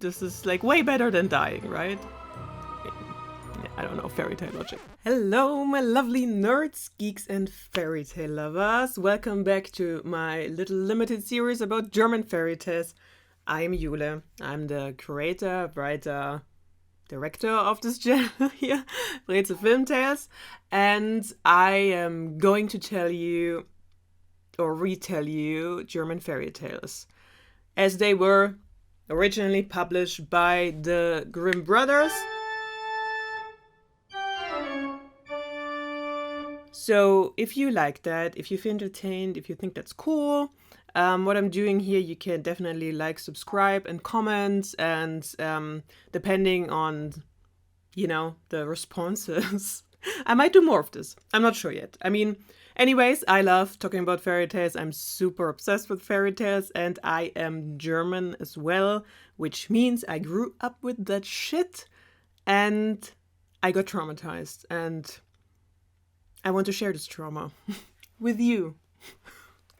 this is like way better than dying, right? I don't know, fairy tale logic. Hello, my lovely nerds, geeks, and fairy tale lovers. Welcome back to my little limited series about German fairy tales. I'm Jule. I'm the creator, writer, director of this channel here, Breze Film Tales. And I am going to tell you, or retell you, German fairy tales, as they were originally published by the Grimm brothers. So if you like that, if you feel entertained, if you think that's cool, what I'm doing here, you can definitely like, subscribe, and comment. And depending on, the responses, I might do more of this. I'm not sure yet. I mean, anyways, I love talking about fairy tales. I'm super obsessed with fairy tales, and I am German as well, which means I grew up with that shit and I got traumatized, and I want to share this trauma with you,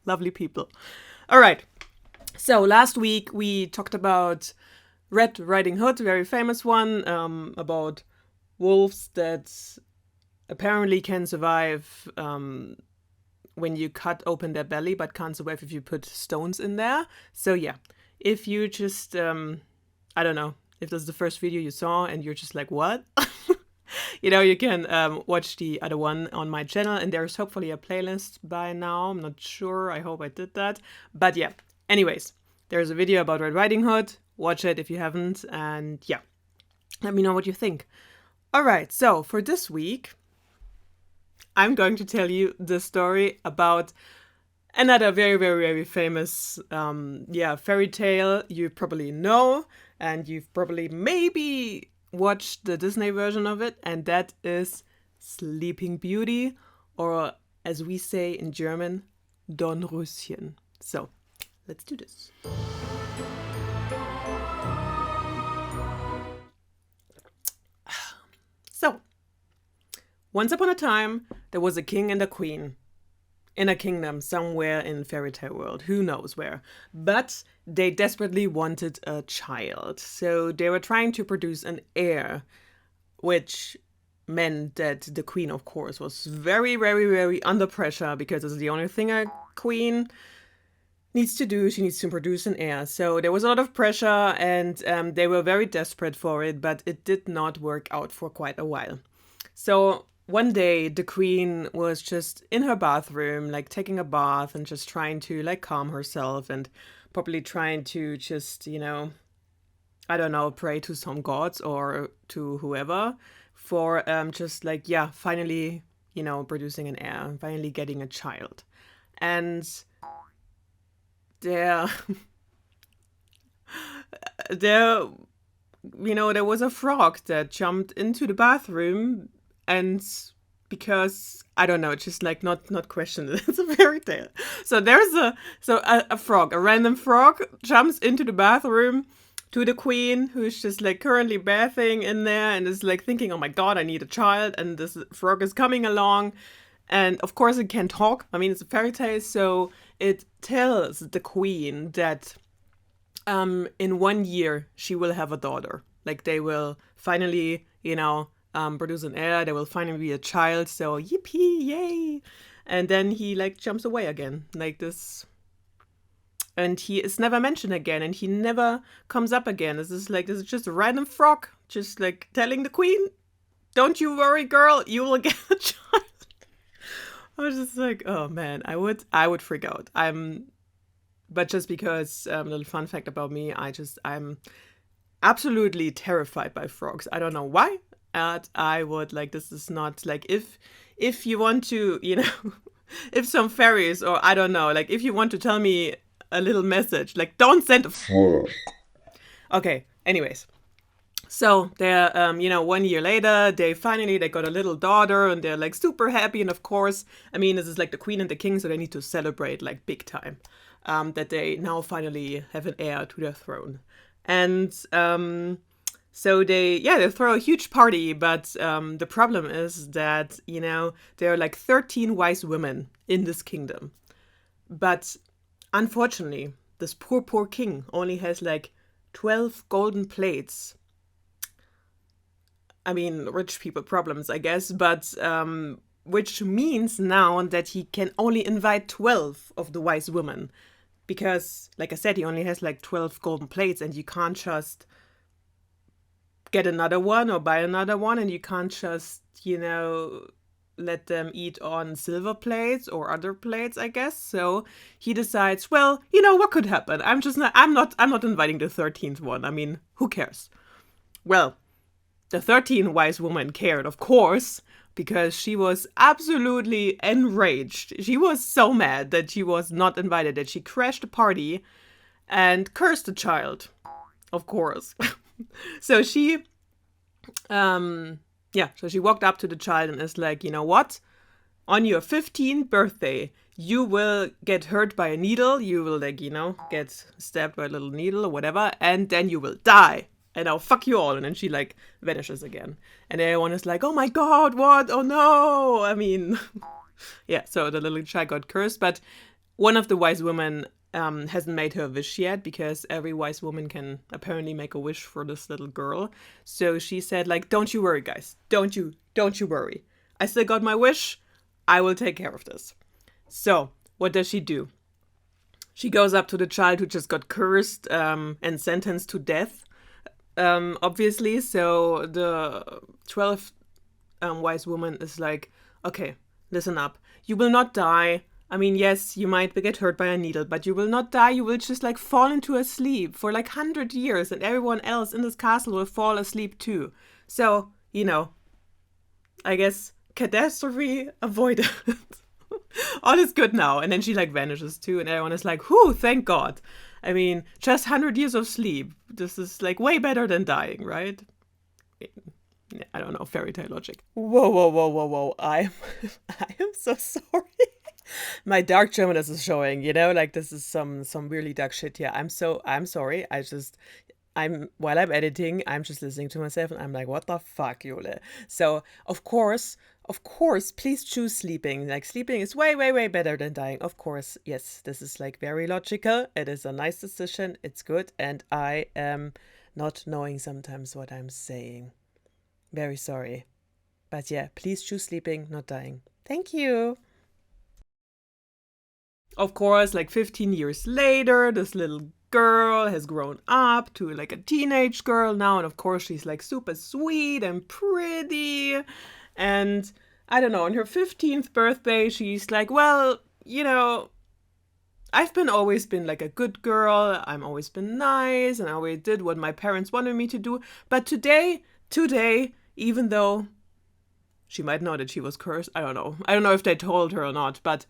lovely people. All right. So last week we talked about Red Riding Hood, very famous one, about wolves that apparently can survive when you cut open their belly, but can't survive if you put stones in there. So yeah, if you just, I don't know, if this is the first video you saw and you're just like, what? You can watch the other one on my channel, and there's hopefully a playlist by now. I'm not sure. I hope I did that. But yeah, anyways, there's a video about Red Riding Hood. Watch it if you haven't. And yeah, let me know what you think. All right, so for this week, I'm going to tell you the story about another very, very, very famous fairy tale you probably know, and you've probably maybe watched the Disney version of it, and that is Sleeping Beauty, or as we say in German, Dornröschen. So, let's do this. So, once upon a time, there was a king and a queen in a kingdom somewhere in fairy tale world, who knows where. But they desperately wanted a child, so they were trying to produce an heir, which meant that the queen, of course, was very, very, very under pressure, because it's the only thing a queen needs to do. She needs to produce an heir. So there was a lot of pressure, and they were very desperate for it, but it did not work out for quite a while. So one day, the queen was just in her bathroom, like taking a bath and just trying to like calm herself, and probably trying to just, I don't know, pray to some gods or to whoever for just like, finally, producing an heir, finally getting a child. And there was a frog that jumped into the bathroom. And because, I don't know, it's just like not questioned. It's a fairy tale. So there's a frog, a random frog jumps into the bathroom to the queen, who's just like currently bathing in there and is like thinking, oh my God, I need a child. And this frog is coming along. And of course it can talk. I mean, it's a fairy tale. So it tells the queen that in 1 year she will have a daughter. Like they will finally, produce an heir, there will finally be a child, so yippee, yay. And then he like jumps away again, like this, and he is never mentioned again, and he never comes up again. This is just a random frog, just like telling the queen, don't you worry, girl, you will get a child. I was just like, oh man, I would freak out. But just because, little fun fact about me, I'm absolutely terrified by frogs. I don't know why. I would like, this is not like, if you want to, if some fairies, or I don't know, like if you want to tell me a little message, like don't send a frog. Okay, anyways. So they're, 1 year later, they got a little daughter, and they're like super happy. And of course, I mean, this is like the queen and the king, so they need to celebrate like big time, that they now finally have an heir to their throne. And, so they throw a huge party, but the problem is that, there are like 13 wise women in this kingdom. But unfortunately, this poor king only has like 12 golden plates. I mean, rich people problems, I guess, but which means now that he can only invite 12 of the wise women. Because, like I said, he only has like 12 golden plates, and you can't just get another one or buy another one, and you can't just, let them eat on silver plates or other plates, I guess. So he decides, well, what could happen? I'm not inviting the 13th one. I mean, who cares? Well, the 13th wise woman cared, of course, because she was absolutely enraged. She was so mad that she was not invited, that she crashed the party and cursed the child, of course. So she walked up to the child and is like, you know what? On your 15th birthday, you will get hurt by a needle. You will, get stabbed by a little needle or whatever, and then you will die. And I'll fuck you all. And then she, vanishes again. And everyone is like, oh my God, what? Oh no. I mean, yeah, so the little child got cursed. But one of the wise women hasn't made her wish yet, because every wise woman can apparently make a wish for this little girl. So she said, don't you worry, guys. Don't you worry. I still got my wish. I will take care of this. So what does she do? She goes up to the child who just got cursed and sentenced to death. Obviously, so the 12th wise woman is like, okay, listen up. You will not die. I mean, yes, you might get hurt by a needle, but you will not die. You will just fall into a sleep for 100 years, and everyone else in this castle will fall asleep too. So, I guess catastrophe avoided. All is good now. And then she vanishes too, and everyone is like, whew, thank God. I mean, just 100 years of sleep. This is way better than dying, right? I don't know, fairy tale logic. Whoa. I am so sorry. My dark German is showing, this is some really dark shit here. I'm sorry. While I'm editing, I'm just listening to myself and I'm like, what the fuck, Jule? So, of course, please choose sleeping. Sleeping is way, way, way better than dying. Of course, yes, this is very logical. It is a nice decision. It's good. And I am not knowing sometimes what I'm saying. Very sorry. But yeah, please choose sleeping, not dying. Thank you. Of course, 15 years later, this little girl has grown up to a teenage girl now, and of course she's super sweet and pretty, and I don't know, on her 15th birthday she's well, I've always been a good girl. I've always been nice, and I always did what my parents wanted me to do. But today, even though she might know that she was cursed, I don't know if they told her or not, but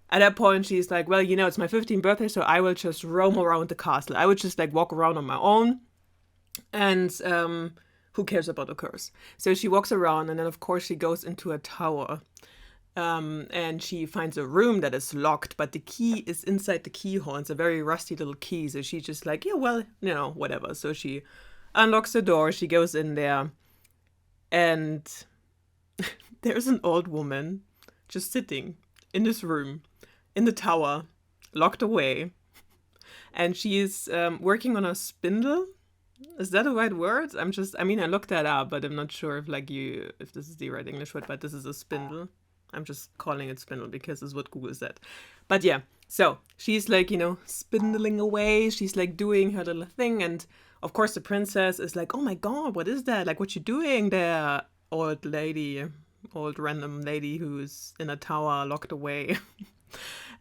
at that point, she's well, it's my 15th birthday, so I will just roam around the castle. I would just walk around on my own, and who cares about the curse? So she walks around, and then of course she goes into a tower, and she finds a room that is locked, but the key is inside the keyhole. It's a very rusty little key, so she's just yeah, well, whatever. So she unlocks the door, she goes in there, and there's an old woman just sitting in this room, in the tower, locked away, and she is working on a spindle. Is that the right word? I looked that up, but I'm not sure if this is the right English word, but this is a spindle. I'm just calling it spindle because it's what Google said. But yeah, so she's spindling away. She's doing her little thing, and of course the princess is oh my God, what is that? What you doing there, old random lady who's in a tower locked away?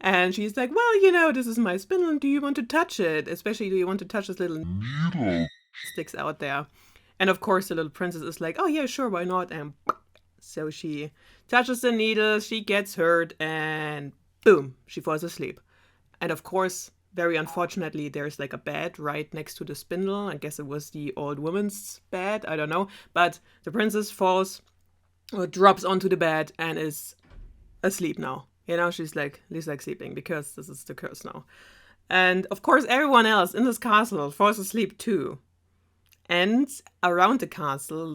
And she's well, this is my spindle. Do you want to touch it? Especially, do you want to touch this little needle sticks out there? And of course the little princess is oh yeah, sure, why not? And so she touches the needle, she gets hurt, and boom, she falls asleep. And of course, very unfortunately, there's a bed right next to the spindle. I guess it was the old woman's bed, I don't know. But the princess falls or drops onto the bed and is asleep now. She's sleeping because this is the curse now. And of course, everyone else in this castle falls asleep too. And around the castle,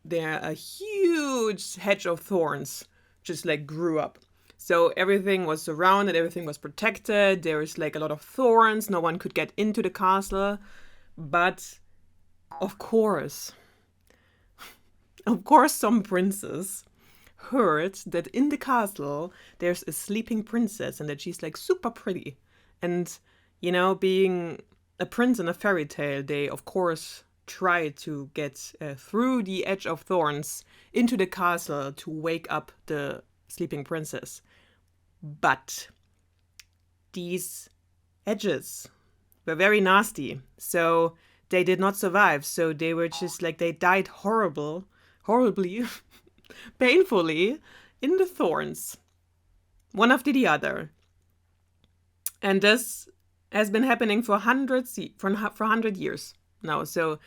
there a huge hedge of thorns just grew up. So everything was surrounded, everything was protected. There was a lot of thorns. No one could get into the castle. But of course, some princess heard that in the castle there's a sleeping princess and that she's like super pretty. And, being a prince in a fairy tale, they of course try to get through the edge of thorns into the castle to wake up the sleeping princess. But these edges were very nasty, so they did not survive. So they were just like, they died horribly, painfully in the thorns, one after the other. And this has been happening for 100 years now. So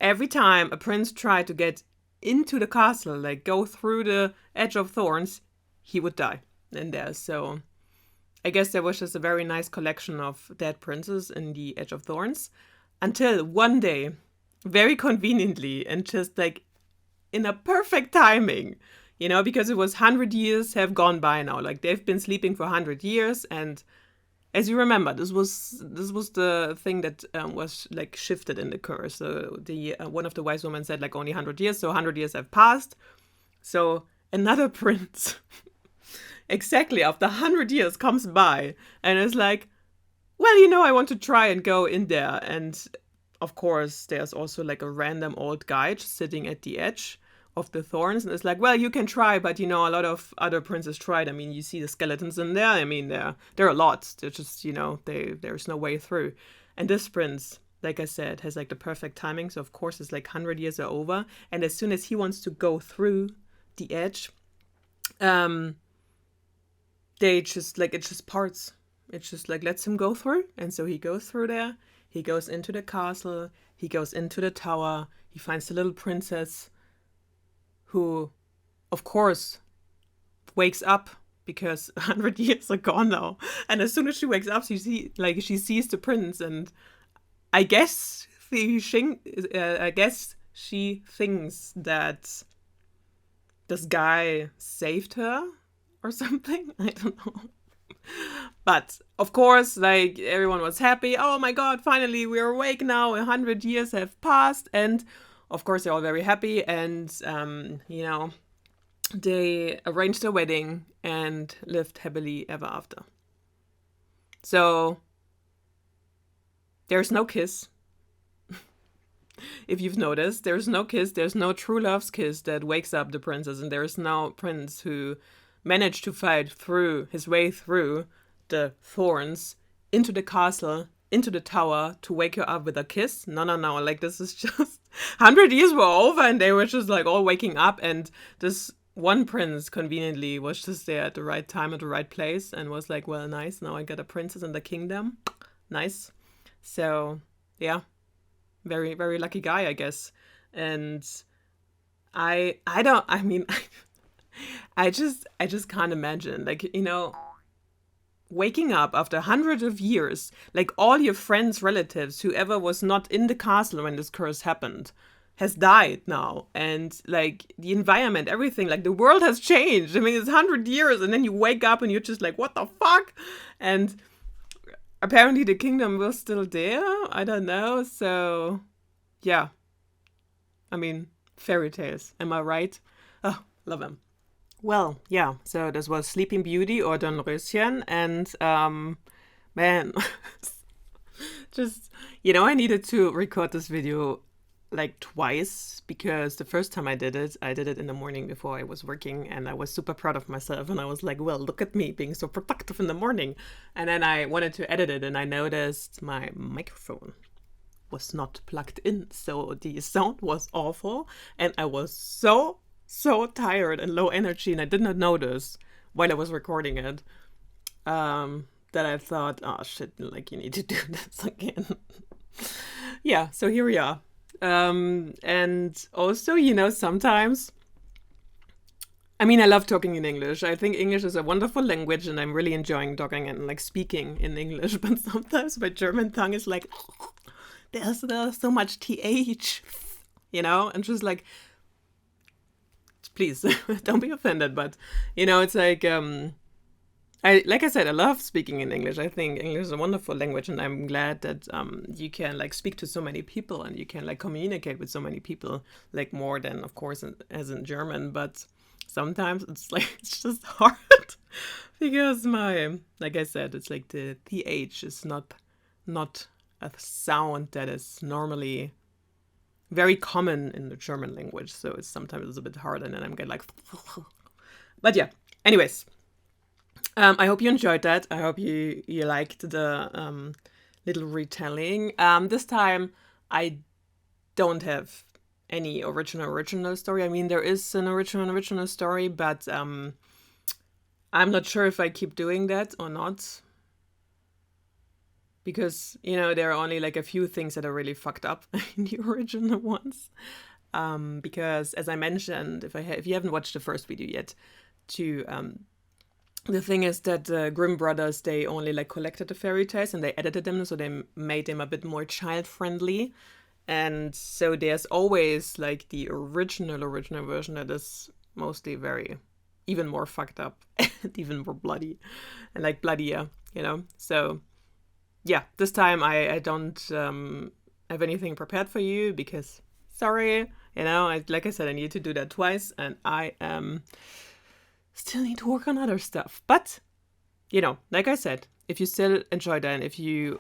every time a prince tried to get into the castle, like go through the edge of thorns, he would die in there. So I guess there was just a very nice collection of dead princes in the edge of thorns, until one day, very conveniently and just like in a perfect timing, because it was 100 years have gone by now. Like they've been sleeping for 100 years, and as you remember, this was the thing that was like shifted in the curse. So the one of the wise women said like only 100 years, so 100 years have passed. So another prince, exactly after 100 years, comes by and is like, well, I want to try and go in there. And of course, there's also like a random old guy just sitting at the edge of the thorns, and it's like, well, you can try, but a lot of other princes tried. I mean, you see the skeletons in there. I mean, there are lots. They're just, there's no way through. And this prince, like I said, has like the perfect timing. So of course, it's like 100 years are over, and as soon as he wants to go through the edge, they just like, it just parts. It's just like lets him go through, and so he goes through there. He goes into the castle. He goes into the tower. He finds the little princess, who, of course, wakes up because 100 years are gone now. And as soon as she wakes up, she sees the prince, and I guess she thinks that this guy saved her or something. I don't know. But of course, like everyone was happy. Oh my God! Finally, we're awake now. 100 years have passed, and of course, they're all very happy, and, they arranged their wedding and lived happily ever after. So, there's no kiss. If you've noticed, there's no kiss. There's no true love's kiss that wakes up the princess, and there's no prince who managed to fight his way through the thorns into the castle, into the tower to wake her up with a kiss. No. Like, this is just 100 years were over, and they were just like all waking up, and this one prince conveniently was just there at the right time at the right place and was like, well, nice, now I got a princess in the kingdom. Nice. So yeah, very, very lucky guy, I guess. And I just can't imagine, like, waking up after hundreds of years, like all your friends, relatives, whoever was not in the castle when this curse happened, has died now. And like the environment, everything, like the world has changed. I mean, it's 100 years, and then you wake up and you're just like, what the fuck? And apparently the kingdom was still there. I don't know. So yeah, I mean, fairy tales. Am I right? Oh, love them. Well, yeah, so this was Sleeping Beauty or Dornröschen, and man, just, I needed to record this video like twice, because the first time I did it in the morning before I was working, and I was super proud of myself, and I was like, well, look at me being so productive in the morning. And then I wanted to edit it, and I noticed my microphone was not plugged in, so the sound was awful, and I was so tired and low energy, and I did not notice while I was recording it, that I thought, oh shit, like, you need to do this again. Yeah, so here we are. And also, sometimes, I mean, I love talking in English. I think English is a wonderful language, and I'm really enjoying talking and like speaking in English, but sometimes my German tongue is like, there's so much th, and just like, please don't be offended, but it's like, like I said, I love speaking in English. I think English is a wonderful language, and I'm glad that you can like speak to so many people and you can like communicate with so many people, like more than of course as in German. But sometimes it's like it's just hard because like I said, it's like the th is not a sound that is normally very common in the German language. So it's sometimes a bit hard, and then I'm getting like, but yeah. Anyways. I hope you enjoyed that. I hope you liked the little retelling. This time I don't have any original story. I mean, there is an original story, but I'm not sure if I keep doing that or not. Because, there are only like a few things that are really fucked up in the original ones. Because as I mentioned, if you haven't watched the first video yet, the thing is that the Grimm brothers, they only like collected the fairy tales and they edited them, so they made them a bit more child-friendly. And so there's always like the original version that is mostly even more fucked up and even more bloody and like bloodier, So yeah, this time I don't have anything prepared for you because, sorry, like I said, I need to do that twice and I still need to work on other stuff. But, like I said, if you still enjoy that and if you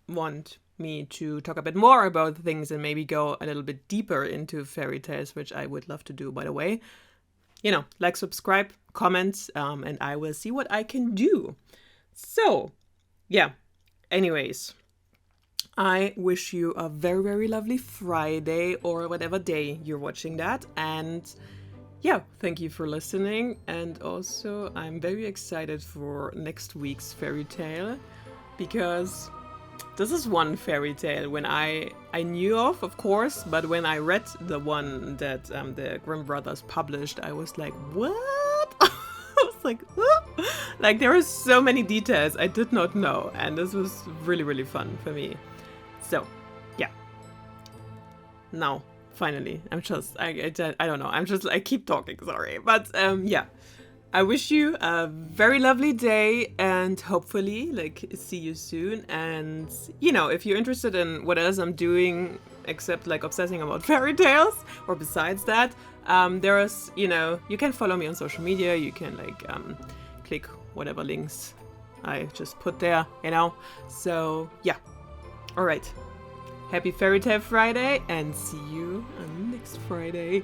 want me to talk a bit more about things and maybe go a little bit deeper into fairy tales, which I would love to do, by the way, like, subscribe, comment, and I will see what I can do. So, yeah. Anyways, I wish you a very, very lovely Friday or whatever day you're watching that. And yeah, thank you for listening. And also, I'm very excited for next week's fairy tale because this is one fairy tale when I knew of course, but when I read the one that the Grimm brothers published, I was like, what? I was like, what? Like, there are so many details I did not know, and this was really, really fun for me. So, yeah. Now, finally, I don't know. I keep talking, sorry. But, yeah. I wish you a very lovely day and hopefully, like, see you soon. And, if you're interested in what else I'm doing except, like, obsessing about fairy tales or besides that, there is, you can follow me on social media. You can, like, click whatever links I just put there, So, yeah. All right. Happy Fairy Tale Friday and see you on next Friday.